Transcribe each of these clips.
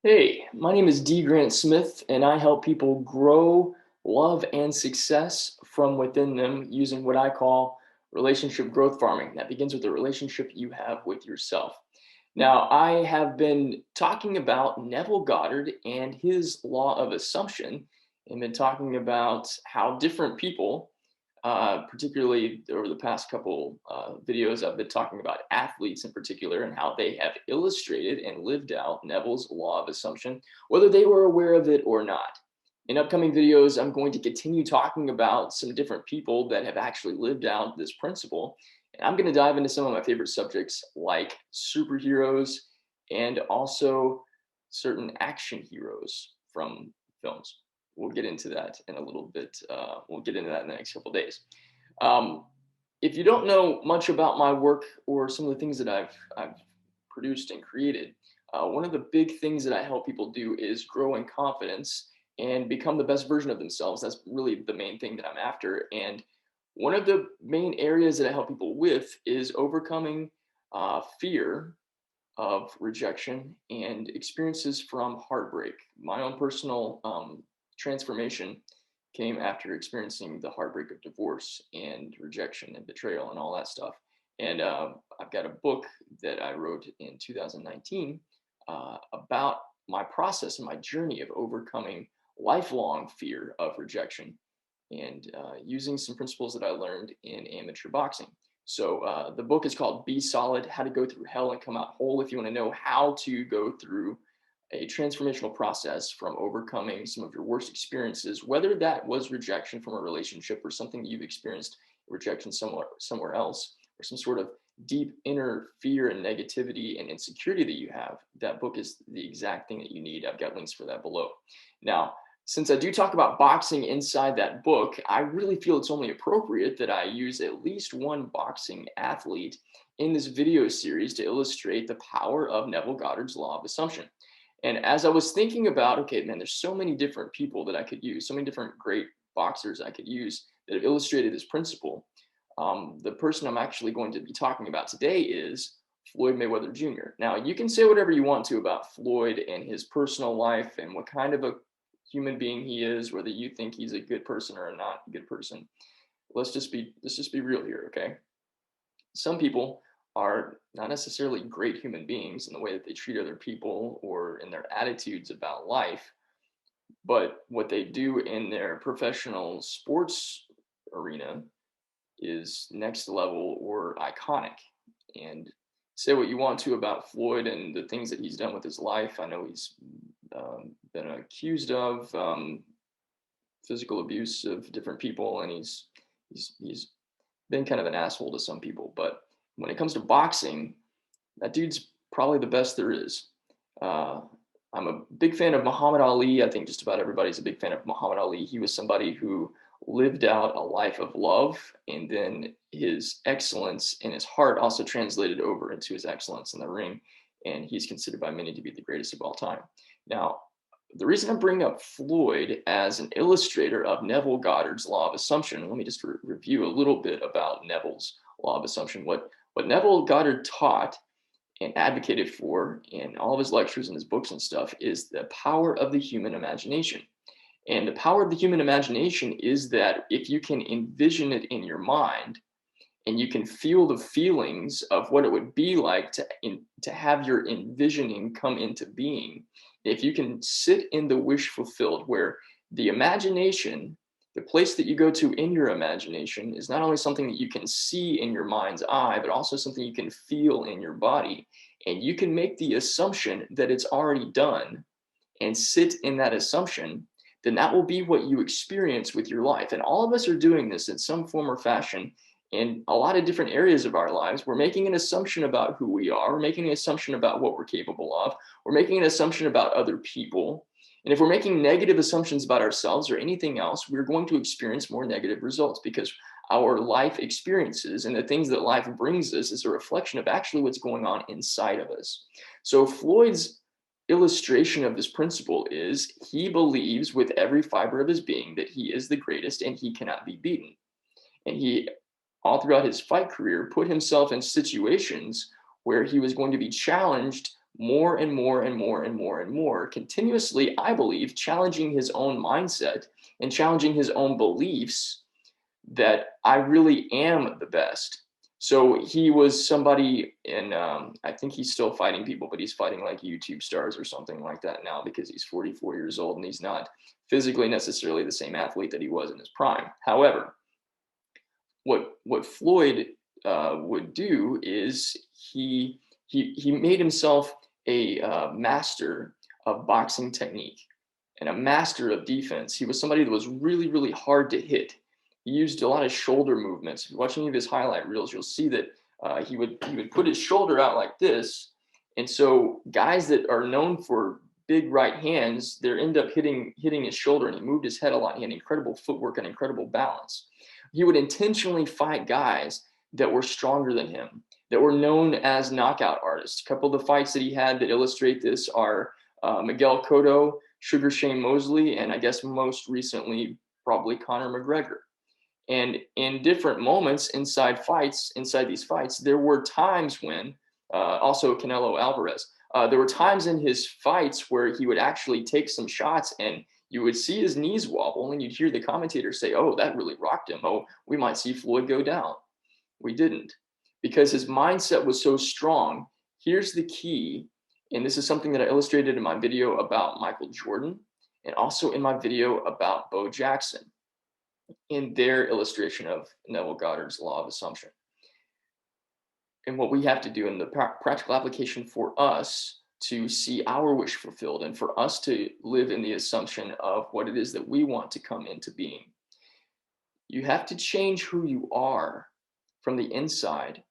Hey, my name is D. Grant Smith, and I help people grow love and success from within them using what I call relationship growth farming. That begins with the relationship you have with yourself. Now, I have been talking about Neville Goddard and his law of assumption, and been talking about how different people, particularly over the past couple videos, I've been talking about athletes in particular and how they have illustrated and lived out Neville's law of assumption, whether they were aware of it or not. In upcoming videos, I'm going to continue talking about some different people that have actually lived out this principle. And I'm going to dive into some of my favorite subjects like superheroes and also certain action heroes from films. We'll get into that in a little bit. We'll get into that in the next couple of days. Um, if you don't know much about my work or some of the things that I've produced and created, one of the big things that I help people do is grow in confidence and become the best version of themselves. That's really the main thing that I'm after. And one of the main areas that I help people with is overcoming fear of rejection and experiences from heartbreak. My own personal transformation came after experiencing the heartbreak of divorce and rejection and betrayal and all that stuff. And I've got a book that I wrote in 2019 about my process and my journey of overcoming lifelong fear of rejection and using some principles that I learned in amateur boxing. So the book is called Be Solid, How to Go Through Hell and Come Out Whole. If you want to know how to go through a transformational process from overcoming some of your worst experiences, whether that was rejection from a relationship or something you've experienced rejection somewhere else, or some sort of deep inner fear and negativity and insecurity that you have, that book is the exact thing that you need. I've got links for that below. Now, since I do talk about boxing inside that book, I really feel it's only appropriate that I use at least one boxing athlete in this video series to illustrate the power of Neville Goddard's law of assumption. And as I was thinking about, okay, man, there's so many different people that I could use, so many different great boxers I could use that have illustrated this principle. The person I'm actually going to be talking about today is Floyd Mayweather Jr. Now, you can say whatever you want to about Floyd and his personal life and what kind of a human being he is, whether you think he's a good person or not a good person. Let's just be real here, okay? Some people are not necessarily great human beings in the way that they treat other people or in their attitudes about life, but what they do in their professional sports arena is next level or iconic. And say what you want to about Floyd and the things that he's done with his life. I know he's been accused of physical abuse of different people, and he's been kind of an asshole to some people. But when it comes to boxing, that dude's probably the best there is. Uh, I'm a big fan of Muhammad Ali. I think just about everybody's a big fan of Muhammad Ali. He was somebody who lived out a life of love, and then his excellence in his heart also translated over into his excellence in the ring. And he's considered by many to be the greatest of all time. Now, the reason I bring up Floyd as an illustrator of Neville Goddard's law of assumption, let me just review a little bit about Neville's law of assumption. What Neville Goddard taught and advocated for in all of his lectures and his books and stuff is the power of the human imagination. And the power of the human imagination is that if you can envision it in your mind and you can feel the feelings of what it would be like to have your envisioning come into being, if you can sit in the wish fulfilled, where the imagination, the place that you go to in your imagination, is not only something that you can see in your mind's eye, but also something you can feel in your body. And you can make the assumption that it's already done and sit in that assumption, then that will be what you experience with your life. And all of us are doing this in some form or fashion in a lot of different areas of our lives. We're making an assumption about who we are. We're making an assumption about what we're capable of. We're making an assumption about other people. And if we're making negative assumptions about ourselves or anything else, we're going to experience more negative results, because our life experiences and the things that life brings us is a reflection of actually what's going on inside of us. So Floyd's illustration of this principle is he believes with every fiber of his being that he is the greatest and he cannot be beaten. And he, all throughout his fight career, put himself in situations where he was going to be challenged more and more and more and more and more, continuously, I believe, challenging his own mindset and challenging his own beliefs that I really am the best. So he was somebody in, I think he's still fighting people, but he's fighting like YouTube stars or something like that now because he's 44 years old and he's not physically necessarily the same athlete that he was in his prime. However, what Floyd would do is he made himself a master of boxing technique and a master of defense. He was somebody that was really, really hard to hit. He used a lot of shoulder movements. If you watch any of his highlight reels, you'll see that he would put his shoulder out like this. And so guys that are known for big right hands, they end up hitting his shoulder, and he moved his head a lot. He had incredible footwork and incredible balance. He would intentionally fight guys that were stronger than him, that were known as knockout artists. A couple of the fights that he had that illustrate this are Miguel Cotto, Sugar Shane Mosley, and I guess most recently, probably Conor McGregor. And in different moments inside these fights, there were times when, also Canelo Alvarez, there were times in his fights where he would actually take some shots and you would see his knees wobble and you'd hear the commentator say, "Oh, that really rocked him. Oh, we might see Floyd go down." We didn't, because his mindset was so strong. Here's the key, and this is something that I illustrated in my video about Michael Jordan and also in my video about Bo Jackson in their illustration of Neville Goddard's law of assumption. And what we have to do in the practical application for us to see our wish fulfilled and for us to live in the assumption of what it is that we want to come into being. You have to change who you are from the inside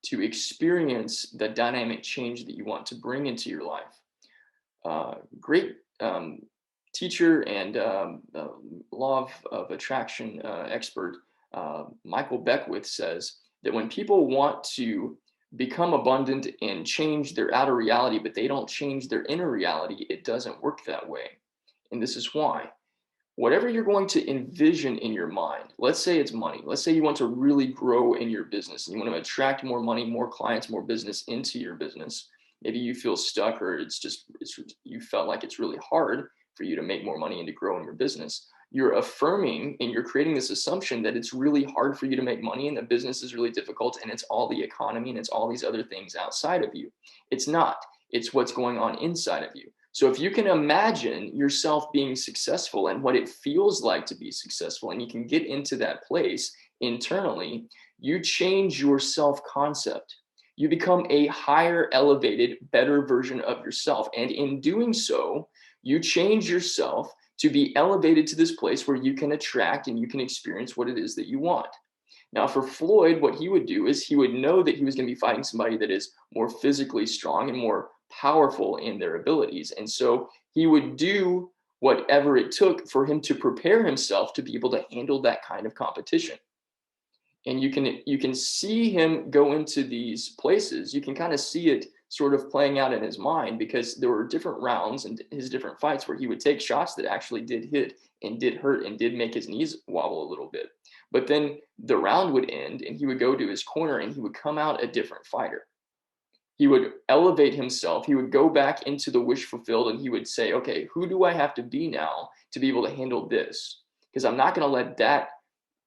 to experience the dynamic change that you want to bring into your life. Great teacher and law of attraction expert Michael Beckwith says that when people want to become abundant and change their outer reality, but they don't change their inner reality, it doesn't work that way. And this is why. Whatever you're going to envision in your mind, let's say it's money. Let's say you want to really grow in your business and you want to attract more money, more clients, more business into your business. Maybe you feel stuck, or you felt like it's really hard for you to make more money and to grow in your business. You're affirming and you're creating this assumption that it's really hard for you to make money and the business is really difficult and it's all the economy and it's all these other things outside of you. It's not. It's what's going on inside of you. So if you can imagine yourself being successful and what it feels like to be successful, and you can get into that place internally, you change your self-concept. You become a higher, elevated, better version of yourself. And in doing so, you change yourself to be elevated to this place where you can attract and you can experience what it is that you want. Now, for Floyd, what he would do is he would know that he was going to be fighting somebody that is more physically strong and more powerful in their abilities. And so he would do whatever it took for him to prepare himself to be able to handle that kind of competition. And you can see him go into these places. You can kind of see it sort of playing out in his mind, because there were different rounds and his different fights where he would take shots that actually did hit and did hurt and did make his knees wobble a little bit. But then the round would end and he would go to his corner and he would come out a different fighter. He would elevate himself. He would go back into the wish fulfilled and he would say, okay, who do I have to be now to be able to handle this? Because I'm not going to let that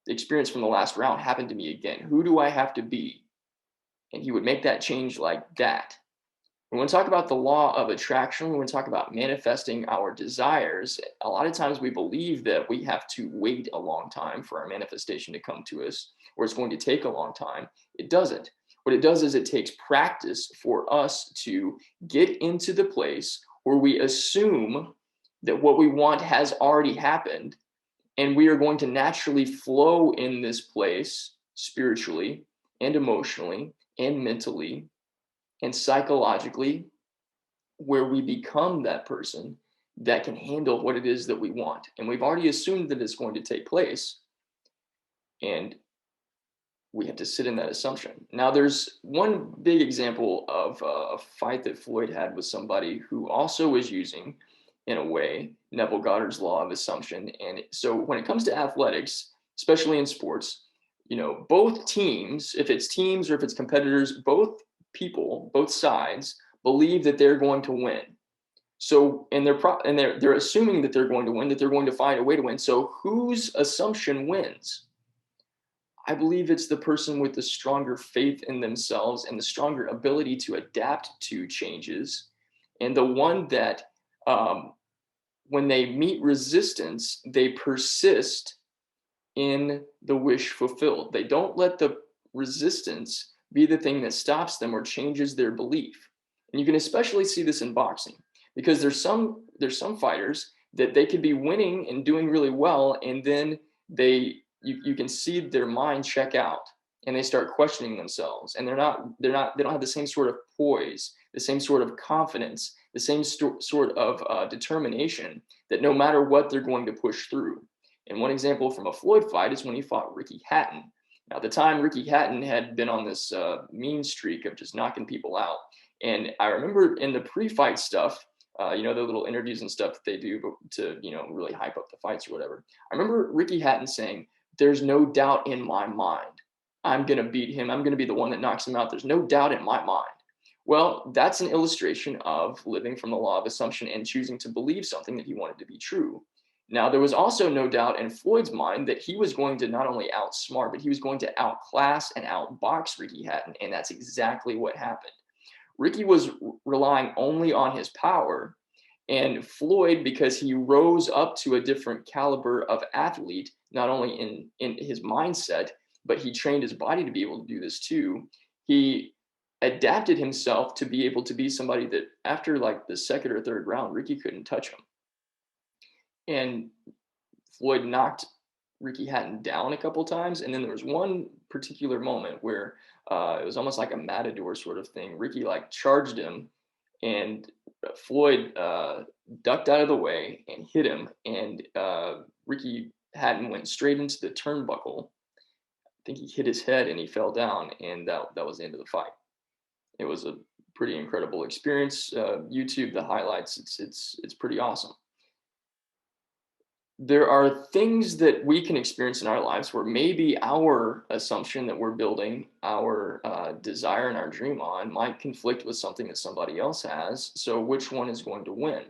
experience from the last round happen to me again. Who do I have to be? And he would make that change like that. When we talk about the law of attraction, when we talk about manifesting our desires, a lot of times we believe that we have to wait a long time for our manifestation to come to us, or it's going to take a long time. It doesn't. What it does is it takes practice for us to get into the place where we assume that what we want has already happened, and we are going to naturally flow in this place spiritually and emotionally and mentally and psychologically, where we become that person that can handle what it is that we want. And we've already assumed that it's going to take place, and we have to sit in that assumption. Now, there's one big example of a fight that Floyd had with somebody who also was using, in a way, Neville Goddard's law of assumption. And so when it comes to athletics, especially in sports, both teams, if it's teams or if it's competitors, both people, both sides, believe that they're going to win. So, and they're assuming that they're going to win, that they're going to find a way to win. So, whose assumption wins? I believe it's the person with the stronger faith in themselves and the stronger ability to adapt to changes, and the one that, when they meet resistance, they persist in the wish fulfilled. They don't let the resistance be the thing that stops them or changes their belief. And you can especially see this in boxing, because there's some fighters that they could be winning and doing really well, and then you can see their mind check out and they start questioning themselves, and they don't have the same sort of poise, the same sort of confidence, the same sort of determination, that no matter what, they're going to push through. And one example from a Floyd fight is when he fought Ricky Hatton. Now, at the time, Ricky Hatton had been on this mean streak of just knocking people out. And I remember in the pre-fight stuff, the little interviews and stuff that they do to, really hype up the fights or whatever. I remember Ricky Hatton saying, "There's no doubt in my mind. I'm going to beat him. I'm going to be the one that knocks him out. There's no doubt in my mind." Well, that's an illustration of living from the law of assumption and choosing to believe something that he wanted to be true. Now, there was also no doubt in Floyd's mind that he was going to not only outsmart, but he was going to outclass and outbox Ricky Hatton. And that's exactly what happened. Ricky was relying only on his power. And Floyd, because he rose up to a different caliber of athlete, not only in his mindset, but he trained his body to be able to do this too. He adapted himself to be able to be somebody that after like the second or third round, Ricky couldn't touch him. And Floyd knocked Ricky Hatton down a couple times. And then there was one particular moment where it was almost like a matador sort of thing. Ricky like charged him, and Floyd ducked out of the way and hit him. And Ricky Hatton went straight into the turnbuckle. I think he hit his head and he fell down, and that was the end of the fight. It was a pretty incredible experience. YouTube the highlights. It's pretty awesome. There are things that we can experience in our lives where maybe our assumption that we're building our desire and our dream on might conflict with something that somebody else has. So which one is going to win?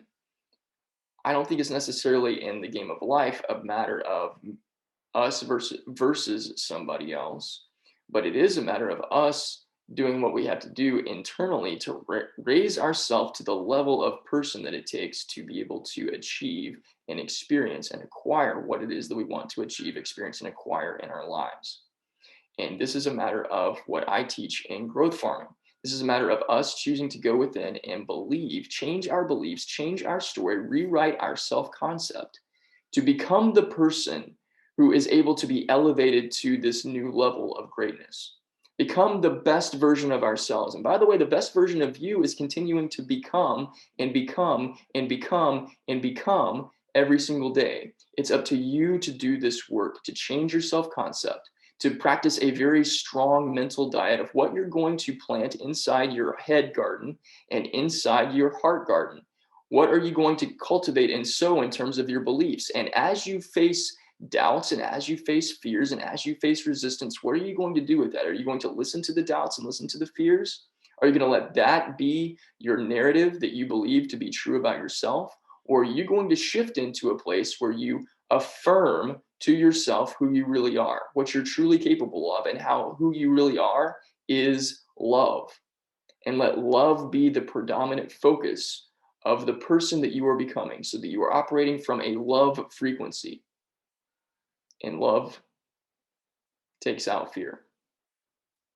I don't think it's necessarily in the game of life a matter of us versus somebody else, but it is a matter of us doing what we have to do internally to raise ourselves to the level of person that it takes to be able to achieve and experience and acquire what it is that we want to achieve, experience, and acquire in our lives. And this is a matter of what I teach in growth farming. This is a matter of us choosing to go within and believe, change our beliefs, change our story, rewrite our self-concept to become the person who is able to be elevated to this new level of greatness. Become the best version of ourselves. And by the way, the best version of you is continuing to become and become and become and become every single day. It's up to you to do this work, to change your self-concept, to practice a very strong mental diet of what you're going to plant inside your head garden and inside your heart garden. What are you going to cultivate and sow in terms of your beliefs? And as you face doubts and as you face fears and as you face resistance, what are you going to do with that? Are you going to listen to the doubts and listen to the fears? Are you going to let that be your narrative that you believe to be true about yourself? Or are you going to shift into a place where you affirm to yourself who you really are, what you're truly capable of, and how who you really are is love? And let love be the predominant focus of the person that you are becoming, so that you are operating from a love frequency. And love takes out fear.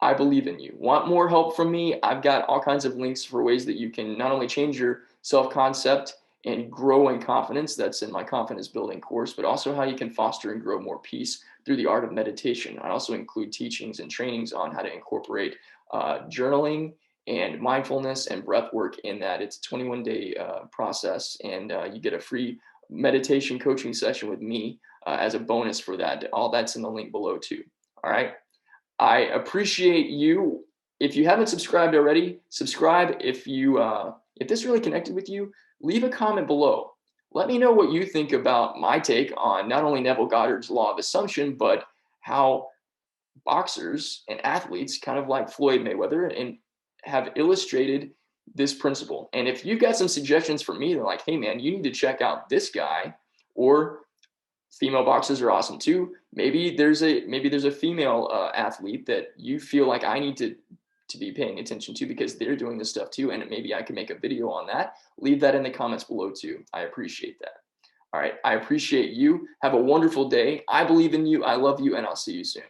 I believe in you. Want more help from me? I've got all kinds of links for ways that you can not only change your self-concept and grow in confidence, that's in my confidence building course, but also how you can foster and grow more peace through the art of meditation. I also include teachings and trainings on how to incorporate journaling and mindfulness and breath work in that. It's a 21-day process, and you get a free meditation coaching session with me as a bonus for that. All that's in the link below too. All right. I appreciate you. If you haven't subscribed already, subscribe. If this really connected with you, leave a comment below. Let me know what you think about my take on not only Neville Goddard's law of assumption, but how boxers and athletes, kind of like Floyd Mayweather, and have illustrated this principle. And if you've got some suggestions for me, they're like, hey man, you need to check out this guy, or female boxers are awesome too. Maybe there's a female athlete that you feel like I need to be paying attention to because they're doing this stuff too, and maybe I can make a video on that. Leave that in the comments below too. I appreciate that. All right, I appreciate you. Have a wonderful day. I believe in you. I love you, and I'll see you soon.